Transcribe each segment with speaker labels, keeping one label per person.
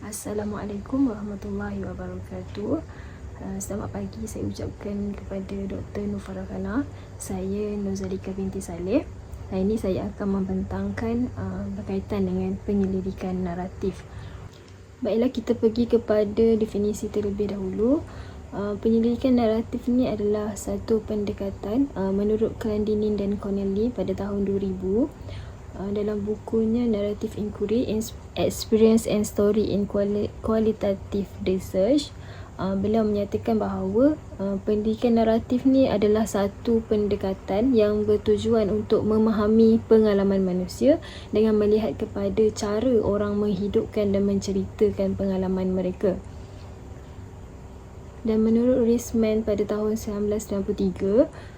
Speaker 1: Assalamualaikum warahmatullahi wabarakatuh. Selamat pagi saya ucapkan kepada Dr. Nur Farahana. Saya Nuzalika binti Saleh. Hari ini saya akan membentangkan berkaitan dengan penyelidikan naratif. Baiklah, kita pergi kepada definisi terlebih dahulu. Penyelidikan naratif ni adalah satu pendekatan menurut Clendenin dan Connelly pada tahun 2000. Dalam bukunya Narrative Inquiry, Experience and Story in Qualitative Research, beliau menyatakan bahawa pendidikan naratif ni adalah satu pendekatan yang bertujuan untuk memahami pengalaman manusia dengan melihat kepada cara orang menghidupkan dan menceritakan pengalaman mereka. Dan menurut Reisman pada tahun 1993,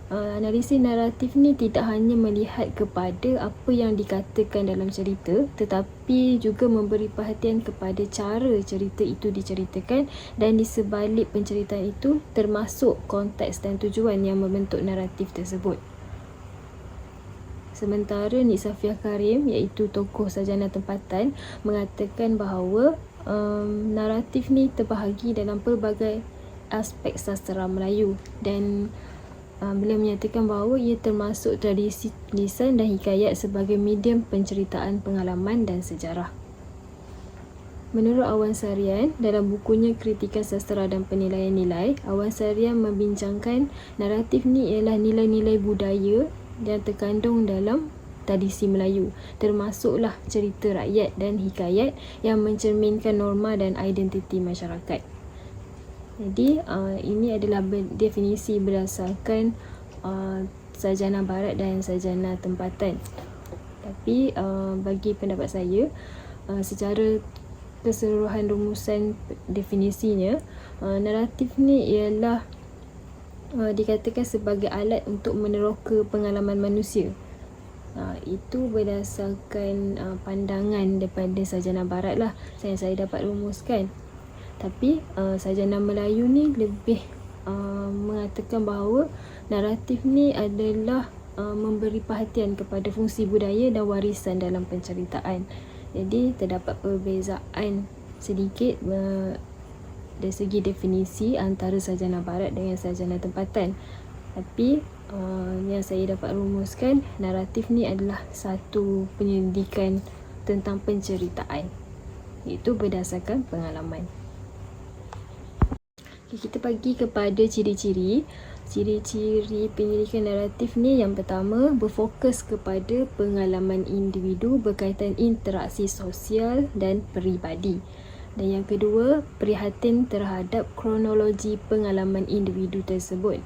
Speaker 1: analisis naratif ni tidak hanya melihat kepada apa yang dikatakan dalam cerita, tetapi juga memberi perhatian kepada cara cerita itu diceritakan dan di sebalik penceritaan itu, termasuk konteks dan tujuan yang membentuk naratif tersebut. Sementara Nik Safiah Karim, iaitu tokoh sarjana tempatan, mengatakan bahawa naratif ni terbahagi dalam pelbagai aspek sastera Melayu dan beliau menyatakan bahawa ia termasuk tradisi lisan dan hikayat sebagai medium penceritaan pengalaman dan sejarah. Menurut Awan Sarian, dalam bukunya Kritikan Sastera dan Penilaian Nilai, Awan Sarian membincangkan naratif ni ialah nilai-nilai budaya yang terkandung dalam tradisi Melayu, termasuklah cerita rakyat dan hikayat yang mencerminkan norma dan identiti masyarakat. Jadi ini adalah definisi berdasarkan sarjana barat dan sarjana tempatan. Tapi bagi pendapat saya, secara keseluruhan rumusan definisinya, naratif ni ialah dikatakan sebagai alat untuk meneroka pengalaman manusia. Itu berdasarkan pandangan daripada sarjana barat lah yang saya dapat rumuskan. Tapi sarjana Melayu ni lebih mengatakan bahawa naratif ni adalah memberi perhatian kepada fungsi budaya dan warisan dalam penceritaan. Jadi terdapat perbezaan sedikit dari segi definisi antara sarjana barat dengan sarjana tempatan. Tapi yang saya dapat rumuskan, naratif ni adalah satu penyelidikan tentang penceritaan, iaitu berdasarkan pengalaman. Kita pergi kepada ciri-ciri penyelidikan naratif ni. Yang pertama, berfokus kepada pengalaman individu berkaitan interaksi sosial dan peribadi. Dan yang kedua, prihatin terhadap kronologi pengalaman individu tersebut.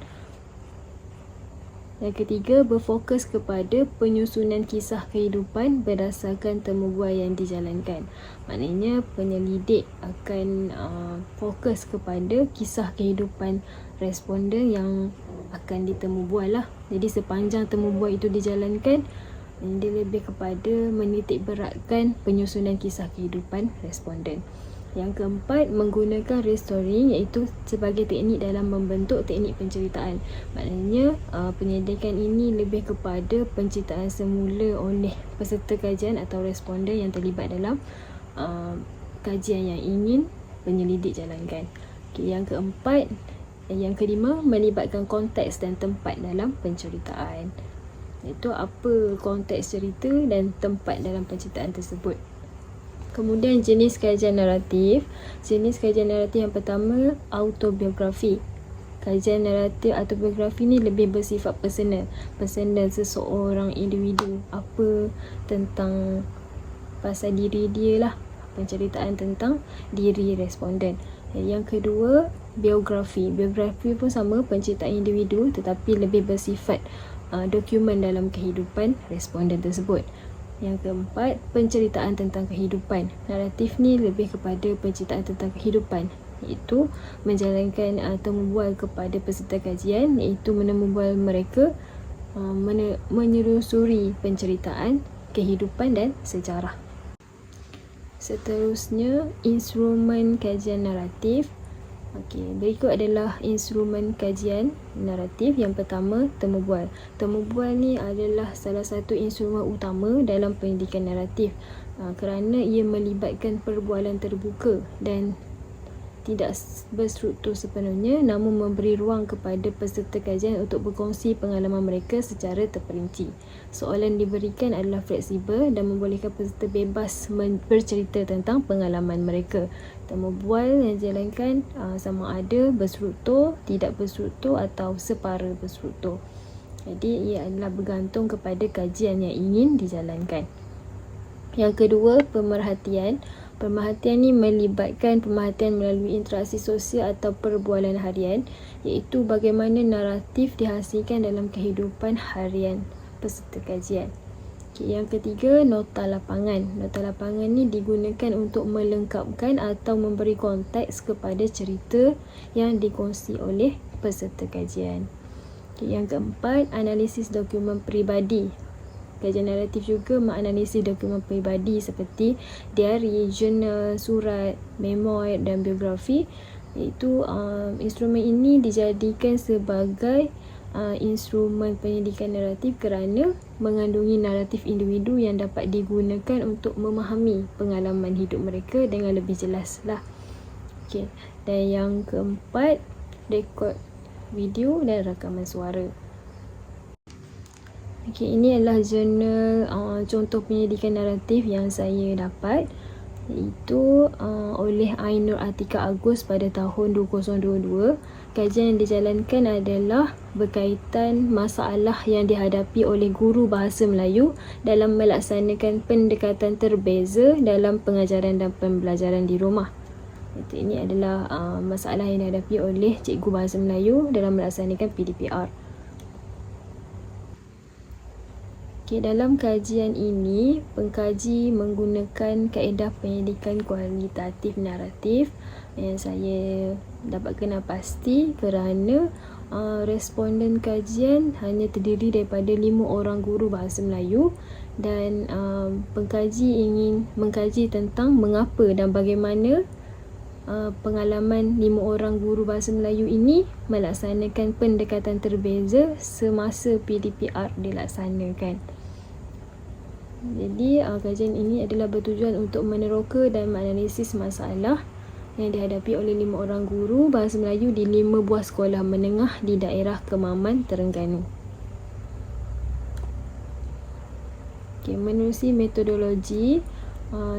Speaker 1: Yang ketiga, berfokus kepada penyusunan kisah kehidupan berdasarkan temubual yang dijalankan. Maknanya penyelidik akan fokus kepada kisah kehidupan responden yang akan ditemubual lah. Jadi sepanjang temubual itu dijalankan, dia lebih kepada menitik beratkan penyusunan kisah kehidupan responden. Yang keempat, menggunakan restoring, iaitu sebagai teknik dalam membentuk teknik penceritaan. Maknanya penyelidikan ini lebih kepada penceritaan semula oleh peserta kajian atau responden yang terlibat dalam kajian yang ingin penyelidik jalankan. Yang kelima, melibatkan konteks dan tempat dalam penceritaan. Iaitu apa konteks cerita dan tempat dalam penceritaan tersebut. Kemudian jenis kajian naratif. Jenis kajian naratif yang pertama, autobiografi. Kajian naratif autobiografi ni lebih bersifat personal seseorang individu. Apa tentang pasal diri dia lah, penceritaan tentang diri responden. Yang kedua, biografi. Biografi pun sama, penceritaan individu tetapi lebih bersifat dokumen dalam kehidupan responden tersebut. Yang keempat, penceritaan tentang kehidupan. Naratif ni lebih kepada penceritaan tentang kehidupan, iaitu menjalankan temubual kepada peserta kajian, iaitu menemubual mereka menyusuri penceritaan kehidupan dan sejarah. Seterusnya, instrumen kajian naratif. Berikut adalah instrumen kajian naratif. Yang pertama, temubual. Temubual ni adalah salah satu instrumen utama dalam pendidikan naratif. kerana ia melibatkan perbualan terbuka dan tidak berstruktur sepenuhnya, namun memberi ruang kepada peserta kajian untuk berkongsi pengalaman mereka secara terperinci. Soalan diberikan adalah fleksibel dan membolehkan peserta bebas bercerita tentang pengalaman mereka. Temu bual yang dijalankan sama ada berstruktur, tidak berstruktur atau separa berstruktur. Jadi ia adalah bergantung kepada kajian yang ingin dijalankan. Yang kedua, pemerhatian. Pemerhatian ni melibatkan pemerhatian melalui interaksi sosial atau perbualan harian, iaitu bagaimana naratif dihasilkan dalam kehidupan harian peserta kajian. Yang ketiga, nota lapangan. Nota lapangan ni digunakan untuk melengkapkan atau memberi konteks kepada cerita yang dikongsi oleh peserta kajian. Yang keempat, analisis dokumen peribadi. Kajian naratif juga menganalisis dokumen peribadi seperti diari, jurnal, surat, memoir dan biografi. Iaitu instrumen ini dijadikan sebagai instrumen pendidikan naratif kerana mengandungi naratif individu yang dapat digunakan untuk memahami pengalaman hidup mereka dengan lebih jelas lah. Okay. Dan yang keempat, rekod video dan rakaman suara. Okay, ini adalah jurnal contoh pendidikan naratif yang saya dapat, iaitu oleh Ainur Atika Agus pada tahun 2022. Kajian yang dijalankan adalah berkaitan masalah yang dihadapi oleh guru bahasa Melayu dalam melaksanakan pendekatan terbeza dalam pengajaran dan pembelajaran di rumah. Ini adalah masalah yang dihadapi oleh cikgu bahasa Melayu dalam melaksanakan PDPR. Okay, dalam kajian ini, pengkaji menggunakan kaedah pendidikan kualitatif naratif yang saya dapatkan pasti kerana responden kajian hanya terdiri daripada 5 orang guru bahasa Melayu dan pengkaji ingin mengkaji tentang mengapa dan bagaimana pengalaman 5 orang guru bahasa Melayu ini melaksanakan pendekatan terbeza semasa PDPR dilaksanakan. Jadi kajian ini adalah bertujuan untuk meneroka dan menganalisis masalah yang dihadapi oleh 5 orang guru bahasa Melayu di 5 buah sekolah menengah di daerah Kemaman, Terengganu. Okay, menerusi metodologi,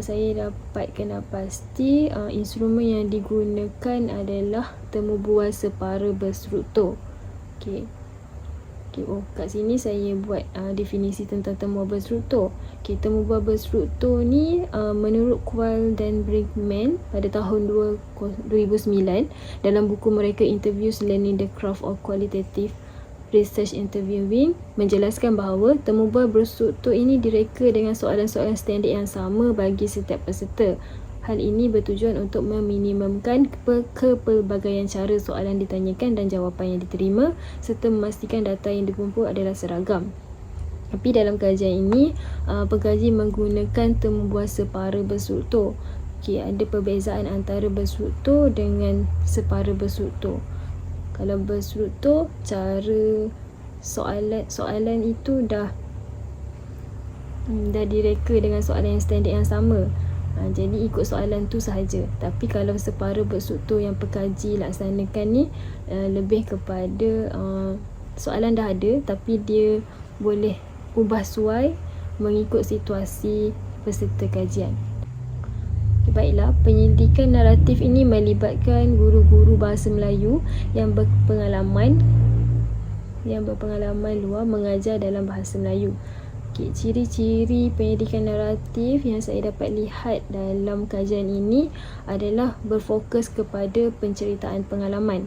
Speaker 1: saya dapatkan pasti instrumen yang digunakan adalah temu bual separa berstruktur. Kat sini saya buat definisi tentang temu bual berstruktur. Temu bual berstruktur ni menurut Kual dan Brinkman pada tahun 2009 dalam buku mereka Interviews Learning the Craft of Qualitative Research Interviewing menjelaskan bahawa temu bual berstruktur ini direka dengan soalan-soalan standard yang sama bagi setiap peserta. Hal ini bertujuan untuk meminimumkan kepelbagaian cara soalan ditanyakan dan jawapan yang diterima serta memastikan data yang dikumpul adalah seragam. Tapi dalam kajian ini, pengkaji menggunakan temu bual separa berstruktur. Ada perbezaan antara berstruktur dengan separa berstruktur. Kalau berstruktur, cara soalan itu dah direka dengan soalan yang standard yang sama. Jadi ikut soalan tu sahaja. Tapi kalau separa berstruktur yang pengkaji laksanakan ni lebih kepada soalan dah ada tapi dia boleh ubah suai mengikut situasi peserta kajian. Baiklah, pendidikan naratif ini melibatkan guru-guru bahasa Melayu yang berpengalaman luar mengajar dalam bahasa Melayu. Ciri-ciri pendidikan naratif yang saya dapat lihat dalam kajian ini adalah berfokus kepada penceritaan pengalaman,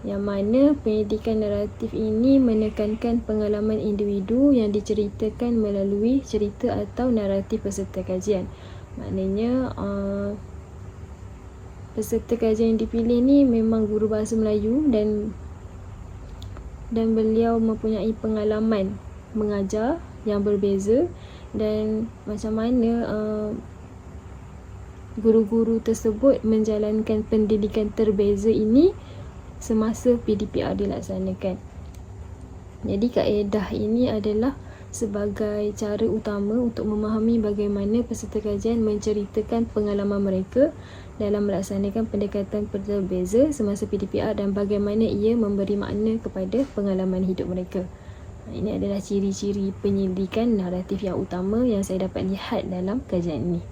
Speaker 1: yang mana pendidikan naratif ini menekankan pengalaman individu yang diceritakan melalui cerita atau naratif peserta kajian. Maknanya peserta kajian yang dipilih ni memang guru bahasa Melayu dan beliau mempunyai pengalaman mengajar yang berbeza dan macam mana guru-guru tersebut menjalankan pendidikan terbeza ini semasa PDPR dilaksanakan. Jadi kaedah ini adalah sebagai cara utama untuk memahami bagaimana peserta kajian menceritakan pengalaman mereka dalam melaksanakan pendekatan berbeza semasa PDPR dan bagaimana ia memberi makna kepada pengalaman hidup mereka. Ini adalah ciri-ciri penyelidikan naratif yang utama yang saya dapat lihat dalam kajian ini.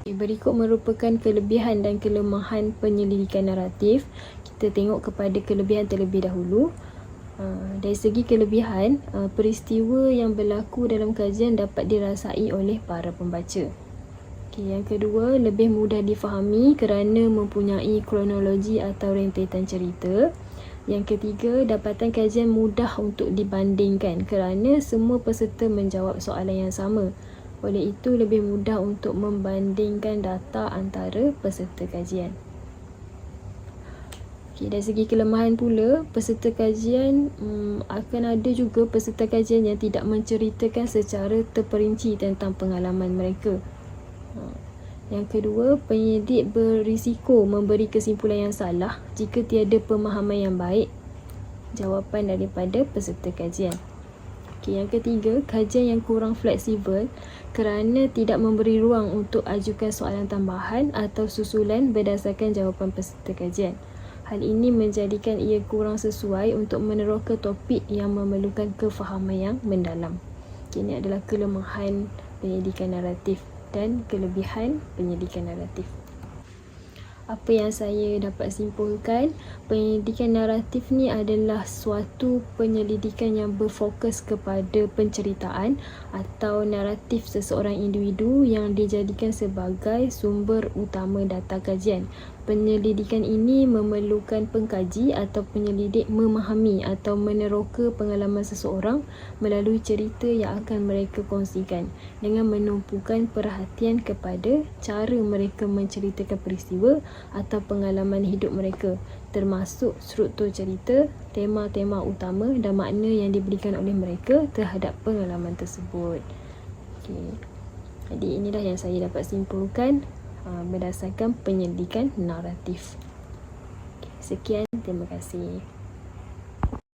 Speaker 1: Berikut merupakan kelebihan dan kelemahan penyelidikan naratif. Kita tengok kepada kelebihan terlebih dahulu. Dari segi kelebihan, peristiwa yang berlaku dalam kajian dapat dirasai oleh para pembaca. Yang kedua, lebih mudah difahami kerana mempunyai kronologi atau rentetan cerita. Yang ketiga, dapatan kajian mudah untuk dibandingkan kerana semua peserta menjawab soalan yang sama. Oleh itu, lebih mudah untuk membandingkan data antara peserta kajian. Dari segi kelemahan pula, peserta kajian akan ada juga peserta kajian yang tidak menceritakan secara terperinci tentang pengalaman mereka. Yang kedua, penyidik berisiko memberi kesimpulan yang salah jika tiada pemahaman yang baik jawapan daripada peserta kajian. Yang ketiga, kajian yang kurang fleksibel kerana tidak memberi ruang untuk ajukan soalan tambahan atau susulan berdasarkan jawapan peserta kajian. Hal ini menjadikan ia kurang sesuai untuk meneroka topik yang memerlukan kefahaman yang mendalam. Ini adalah kelemahan penyelidikan naratif dan kelebihan penyelidikan naratif. Apa yang saya dapat simpulkan, penyelidikan naratif ni adalah suatu penyelidikan yang berfokus kepada penceritaan atau naratif seseorang individu yang dijadikan sebagai sumber utama data kajian. Penyelidikan ini memerlukan pengkaji atau penyelidik memahami atau meneroka pengalaman seseorang melalui cerita yang akan mereka kongsikan dengan menumpukan perhatian kepada cara mereka menceritakan peristiwa atau pengalaman hidup mereka, termasuk struktur cerita, tema-tema utama dan makna yang diberikan oleh mereka terhadap pengalaman tersebut. Jadi inilah yang saya dapat simpulkan berdasarkan penyelidikan naratif. Sekian, terima kasih.